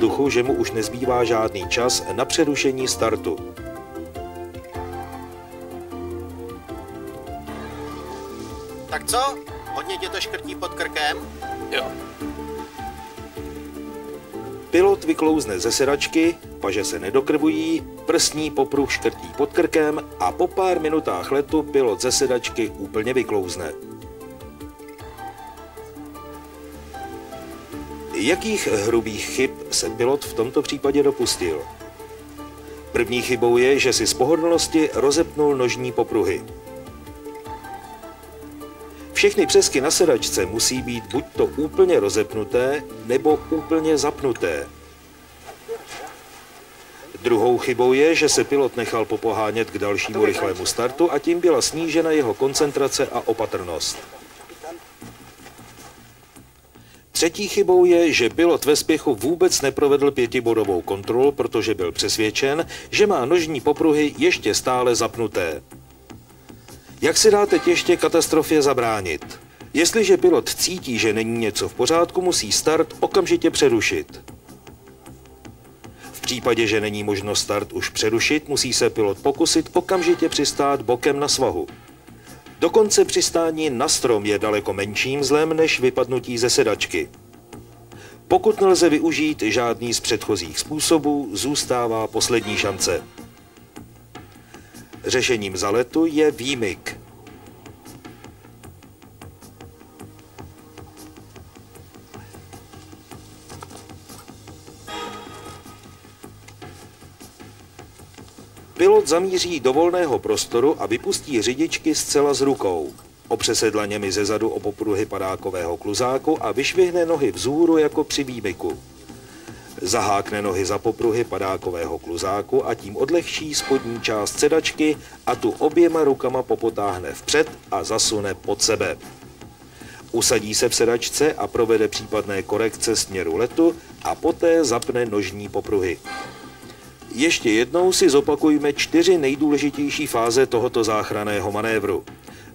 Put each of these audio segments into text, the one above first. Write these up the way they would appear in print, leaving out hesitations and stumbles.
vzduchu, že mu už nezbývá žádný čas na přerušení startu. Tak co? Hodně tě to škrtí pod krkem? Jo. Pilot vyklouzne ze sedačky, paže se nedokrvují, prsní popruh škrtí pod krkem a po pár minutách letu pilot ze sedačky úplně vyklouzne. Jakých hrubých chyb se pilot v tomto případě dopustil? První chybou je, že si z pohodlnosti rozepnul nožní popruhy. Všechny přesky na sedačce musí být buď to úplně rozepnuté, nebo úplně zapnuté. Druhou chybou je, že se pilot nechal popohánět k dalšímu rychlému startu a tím byla snížena jeho koncentrace a opatrnost. Třetí chybou je, že pilot ve spěchu vůbec neprovedl 5bodovou kontrolu, protože byl přesvědčen, že má nožní popruhy ještě stále zapnuté. Jak se dá teď ještě katastrofě zabránit? Jestliže pilot cítí, že není něco v pořádku, musí start okamžitě přerušit. V případě, že není možno start už přerušit, musí se pilot pokusit okamžitě přistát bokem na svahu. Dokonce přistání na strom je daleko menším zlem než vypadnutí ze sedačky. Pokud nelze využít žádný z předchozích způsobů, zůstává poslední šance. Řešením zaletu je výmyk. Pilot zamíří do volného prostoru a vypustí řidičky zcela z rukou. Opře se dlaněmi zezadu o popruhy padákového kluzáku a vyšvihne nohy vzhůru jako při výmyku. Zahákne nohy za popruhy padákového kluzáku a tím odlehčí spodní část sedačky a tu oběma rukama popotáhne vpřed a zasune pod sebe. Usadí se v sedačce a provede případné korekce směru letu a poté zapne nožní popruhy. Ještě jednou si zopakujme 4 nejdůležitější fáze tohoto záchranného manévru.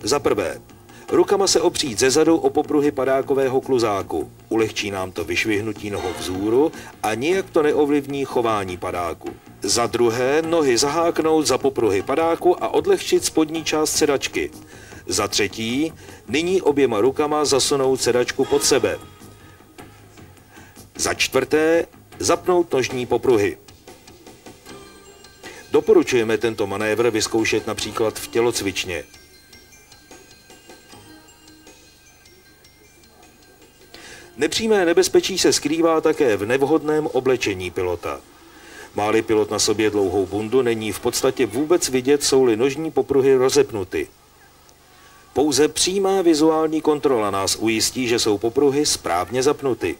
Za prvé, rukama se opřít zezadu o popruhy padákového kluzáku. Ulehčí nám to vyšvihnutí nohou vzhůru a nijak to neovlivní chování padáku. Za druhé, nohy zaháknout za popruhy padáku a odlehčit spodní část sedačky. Za třetí, nyní oběma rukama zasunout sedačku pod sebe. Za čtvrté, zapnout nožní popruhy. Doporučujeme tento manévr vyzkoušet například v tělocvičně. Nepřímé nebezpečí se skrývá také v nevhodném oblečení pilota. Má-li pilot na sobě dlouhou bundu, není v podstatě vůbec vidět, jsou-li nožní popruhy rozepnuty. Pouze přímá vizuální kontrola nás ujistí, že jsou popruhy správně zapnuty.